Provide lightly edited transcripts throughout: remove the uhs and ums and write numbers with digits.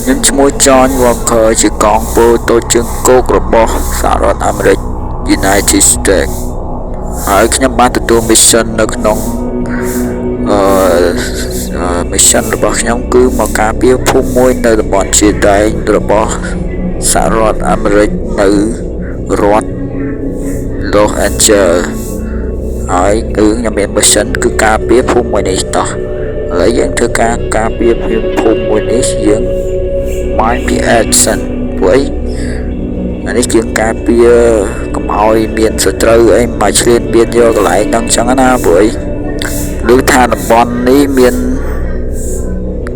Nhưngឈ្មោះ John Walker ជាកងពលតូចជើងគោករបស់សហរដ្ឋអាមេរិក United States ហើយខ្ញុំបានទទួល mission នៅក្នុងmission របស់ខ្ញុំគឺមកការពារភូមិមួយនៅតំបន់ជាដែងរបស់សហរដ្ឋអាមេរិកនៅរដ្ឋ Los Angeles ហើយគឺខ្ញុំមាន mission គឺការពារភូមិមួយនេះតោះឥឡូវយើងធ្វើការពារភូមិមួយនេះយើងបានពី action ព្រោះអានេះជាការពារកុំឲ្យមានសត្រូវអីមកឆ្លៀនពៀនយកកន្លែងហ្នឹងចឹងណាព្រោះឮថាតំបន់នេះមាន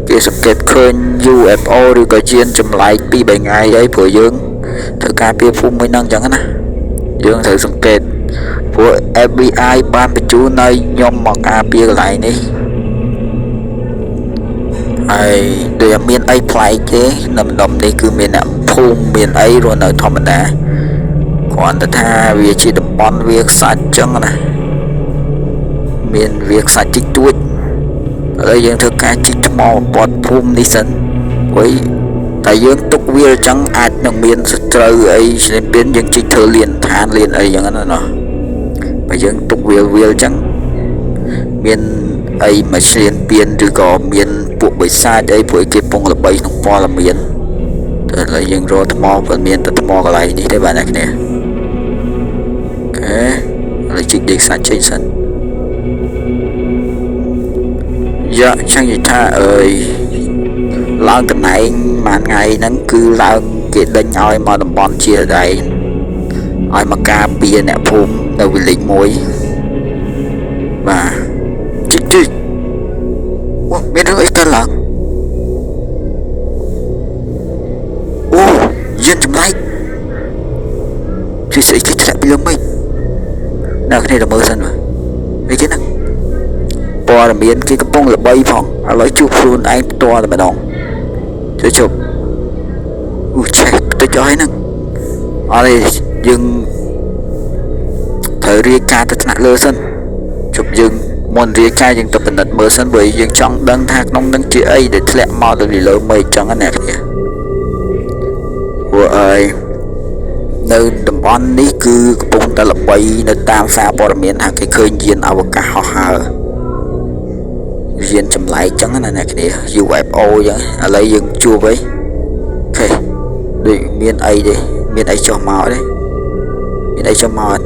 គេសង្កេតឃើញ UFO ឬក៏យានចម្លែក 2-3 ថ្ងៃអីព្រោះយើងធ្វើការពារភូមិមួយហ្នឹងចឹងណាយើងត្រូវសង្កេតព្រោះ FBI បានបញ្ជូនឲ្យខ្ញុំមកការពារកន្លែងនេះហើយដូចមានអីប្លែកទេនៅម្ដុំនេះគឺមានអ្នកភូមិមានអីរស់នៅធម្មតាគ្រាន់តែថាវាជាតំបន់វាខ្សាច់ចឹងណាមានវាខ្សាច់តិចតួចឥឡូវយើងធ្វើការជីកថ្មព័ទ្ធភូមិនេះសិនព្រោះតែយើងទុកវាចឹងអាចនឹងមានសត្រូវអីឆ្លៀនពៀនយើងជីកធ្វើលៀនឋានលៀនអីចឹងណាបើយើងទុកវាចឹងមានអីមកឆ្លៀនពៀនឬក៏មានពួកបិសាចអីព្រោះគេពងល្បីក្នុងព័ត៌មានតែឥឡូវយើងរកថ្មព្រោះមានតែថ្មកន្លែងនេះទេបាទអ្នកគ្នាអូខេឥឡូវជីកដេកសាច់ចេញសិនយ៉ាចឹងនិយាយថាឡើងកន្លែងមួយថ្ងៃហ្នឹងគឺឡើងគេដេញឲ្យមកតំបន់ជាដែងឲ្យមកការពារអ្នកភូមិនៅវិលេចមួយបាទជីកអូមានរឿងអីកើតឡើងអូយានចម្លែកជាស្អីគេធ្លាក់ពីលើមេឃអ្នកគ្នាទៅមើលសិនមើលអីគេណាព័ត៌មានគេកំពុងល្បីផងឥឡូវជួបខ្លួនឯងផ្ទាល់តែម្ដងជប់អូឆេះទៅចុះហើយហ្នឹងអរេយើងត្រូវរាយការណ៍ទៅថ្នាក់លើសិនជប់យើងមុនរាយការណ៍យើងទៅពិនិត្យមើលសិនព្រោះយើងចង់ដឹងថាក្នុងនឹងជាអីដែលធ្លាក់មកទៅលើមេឃចឹងណាអ្នកគ្នាព្រោះនៅតំបន់នេះគឺកំពុងតែល្បីនៅតាមសារព័ត៌មានថាគេឃើញយានអវកាសហោះហើរយានចម្លែកចឹងណាអ្នកគ្នា UFO ចឹងឥឡូវយើងជួបអីអូខេដូចមានអីទេមានអីចុះមកទេមានអីចុះមក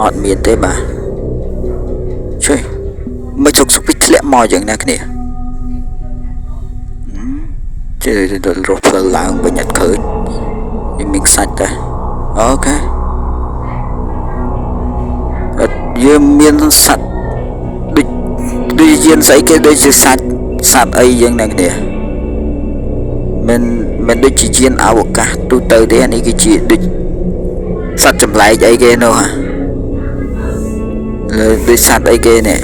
អត់មានទេបាទជួយមិនសុកពីធ្លាក់មកចឹងណាគ្នាជិះទៅរត់ផ្លូវឡើងវិញអត់ឃើញវាមានខ្សាច់ដែរអូខេអត់យើងមានសត្វដូចយានស្អីគេដូចជាសត្វអីយ៉ាងណាគ្នាមិនដូចជាយានអវកាសទូទៅទេអានេះគឺជាដូចសត្វចម្លែកអីគេនោះលើដូចសត្វអីគេនេះ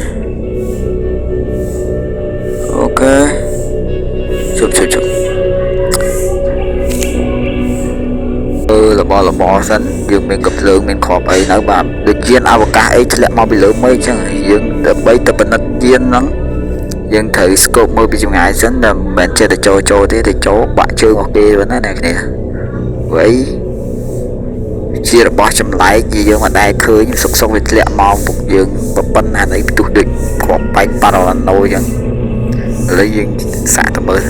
អូខេជប់របស់សិនយើងមានកំភ្លើងមានគ្រាប់អីនៅបាទដូចយានអវកាសអីធ្លាក់មកពីលើមេឃចឹងយើងដើម្បីទៅពិនិត្យយានហ្នឹងយើងត្រូវស្កូបមើលពីចម្ងាយសិនតែមិនមែនចេះតែចូលទេទៅចូលបាក់ជើងរបស់គេហ្នឹងណាអ្នកគ្នាវ៉ៃជារបស់ចម្លែកយើងមិនដែលឃើញសុកវាធ្លាក់មកពុកយើងប៉ុណ្ណានេះផ្ទុះដូចគ្រាប់បែកប៉ារ៉ាណូចឹងឥឡូវយើងសាកទៅមើល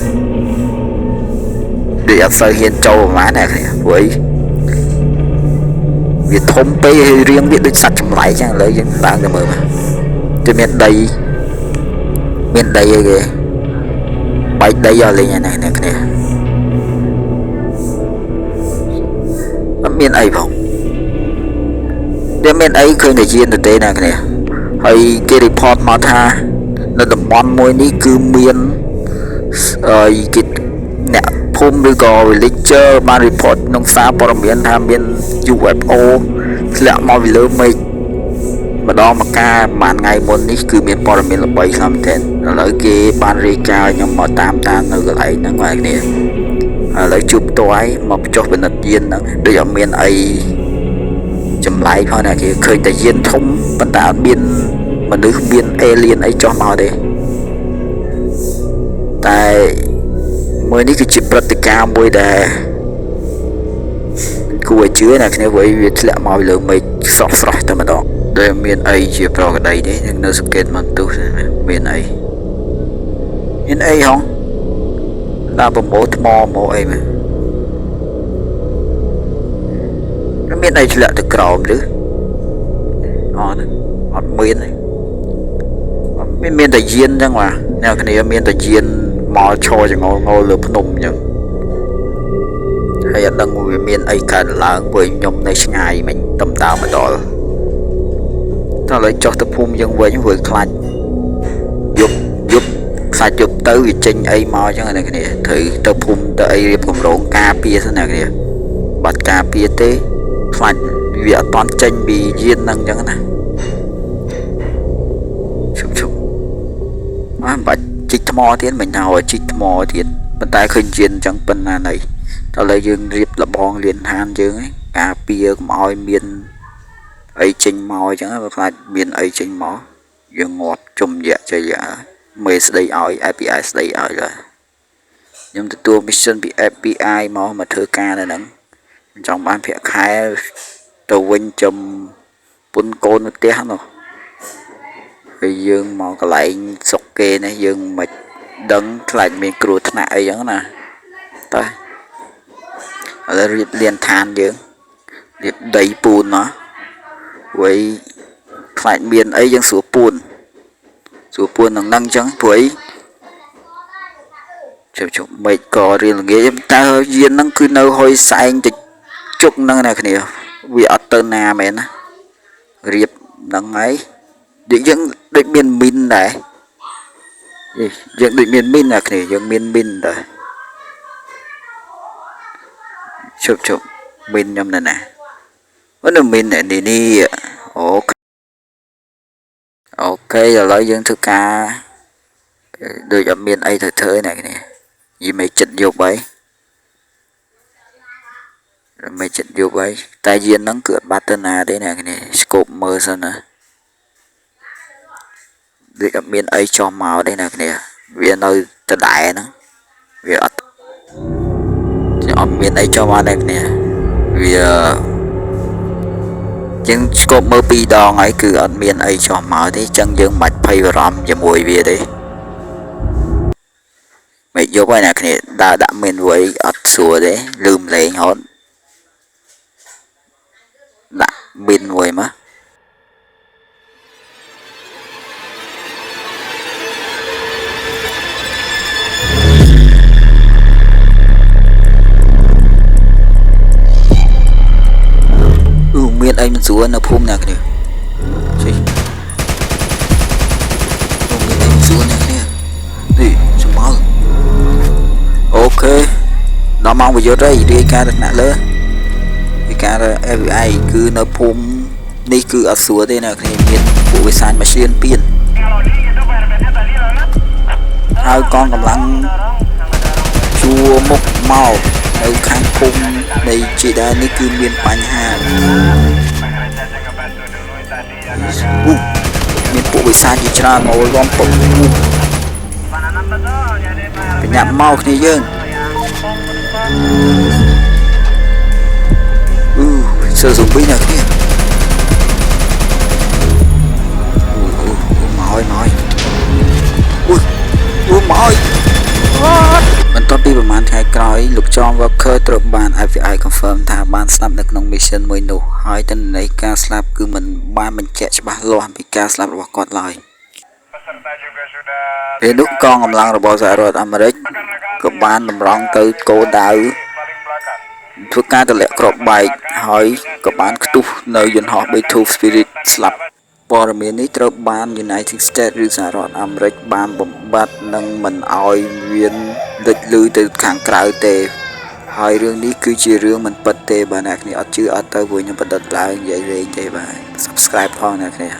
ដូចអត់សូវហ៊ានចូលប្រហែលអ្នកគ្នាព្រោះវាធំពេកហើយរៀងវាដូចសត្វចម្លែកចឹងឥឡូវយើងឡើងទៅមើលទៅមានដីអីគេបែកដីឲ្យលេងហ្នឹងអ្នកគ្នាអត់មានអីផងតែមានអីឃើញតែយានទៅទេអ្នកគ្នាហើយគេ report មកថានៅតំបន់មួយនេះគឺមានគេអ្នកភូមិឬក៏ villager បាន report ក្នុងសារព័ត៌មានថាមាន UFO ធ្លាក់មកពីលើមេឃម្ដងមកការប្រហែលថ្ងៃមុននេះគឺមានព័ត៌មានល្បីខ្លាំងមែនឥឡូវគេបានរាយការណ៍ខ្ញុំមកតាមនៅកន្លែងហ្នឹងបាទគ្នាឥឡូវជួបផ្ទាល់មកចុះពិនិត្យយានហ្នឹងដូចអត់មានអីចម្លែកផងណាគេឃើញតែយានធំប៉ុន្តែអត់មានមនុស្សមានអេលៀនអីចុះមកទេតែ mới ní cái chip bật cao môi đà cua chứa nè cái vậy việc lẹ màu lượng mày sọt sọt tao mà đó đây miền ấy chỉ pro cái đây đấy nó sự kết mình tu miền ấy không là một mô ấy mà nó miền ấy chỉ là từ cầu nữa miền này miền đại diện chẳng mà nè cái này miền đại diện mò cho cho ngô lửa nung chẳng hay là đang ngồi miền ấy cả là với nhom này ngày mình tầm tao mà đó tao lấy cho tập phun dân với những người khai giúp khai giúp tới việc trình ấy mò cho này cái này thử tập phun tới riêng cùng rộn cà pia thế này kìa bật cà pia té khai việc toàn tranh bị diên năng chẳng này chụp bật chích mò tiến mình nào chích mò tiến bên tai khơi diên chẳng bên này tao lấy dương riệp là bong liền han dương ấy cà pia mỏi miền ấy trình mỏi chẳng phải miền ấy trình mỏ dương ngọt chum dạ chơi dạ mày sẽ đây ỏi API sẽ đây ỏi rồi nhưng tôi mission bị API mà thưa ca này nè trong ban phía khai tàu quên chum bún côn nó té rồi bây dương mò cái lại sọc kê này dương mà đấng lại miền cừu thằng này giống nè tới là liền than chứ điệp đầy bùn nó với phải miền ấy dân số bùn năng năng trắng với chụp mày cò riêng nghĩa ta duyên năng cứ nơi hồi sai thì chúc năng này cái này vì ở tên nào mẹ nó riệp năng ấy định dân định miền min này dân định miền min là cái này dân miền min rồi chụp min trong này nè vẫn là min này đi ok rồi lấy dân thứ ca đưa cho min ấy thời này nè gì mày chỉnh vô bấy rồi mày chỉnh vô bấy tai duyên nắng cửa pattern à đấy nè cái này scope mơ sao nè đưa cho min ấy cho màu đây nè cái này vì nơi ta đại nó vì ở miền ấy cho màu đây nè vì nhưng scope mơ pi đo ấy cứ ở miền ấy cho màu thế chân dương mạch phay và rom và mùi về đấy mày vô bài này cái này đã miền với ở xùa đấy lùm lên hốt đã miền mùi mà miền ấy mình xuống nó phun nè cái này miền ấy mình xuống nè cái này đi xuống máu ok nó mong bây giờ đây đi ca được nè lớn đi ca là FBI cứ nó phun đi cứ ở xuống đây nè cái miền của cái sàn mà xuyên pin hai con cầm lăng chua mốc màu ở khang khung đây chỉ đã ní cứ miền Pành Hà miền bộ bị san chỉ ra màu lom bông phải nhặt mau này dương sử dụng bí nào kia mỏi mỏi mình top điประมาณថ្ងៃក្រោយលោកចង Walker ត្រូវបាន FBI confirm ថាបានស្លាប់នៅក្នុង mission មួយនោះហើយទិន្នន័យការស្លាប់គឺមិនបានបញ្ជាក់ច្បាស់លាស់ពីការស្លាប់របស់គាត់ឡើយពេលនោះកងកម្លាំងរបស់សហរដ្ឋអាមេរិកក៏បានតម្រង់ទៅគោលដៅធ្វើការទម្លាក់គ្រាប់បែកហើយក៏បានខ្ទុះនៅយន្តហោះ B2 Spirit ស្លាប់ព័ត៌មាននេះត្រូវបាន United States ឬសហរដ្ឋអាមេរិកបានបំបត្តិនិងមិនអោយមានលេចលឺទៅខាងក្រៅទេហើយរឿងនេះគឺជារឿងមិនពិតទេបាទអ្នកគ្នាអត់ជឿអត់ទៅព្រោះខ្ញុំបដិសេធឡើងនិយាយលេងទេបាទ Subscribe ផងអ្នកគ្នា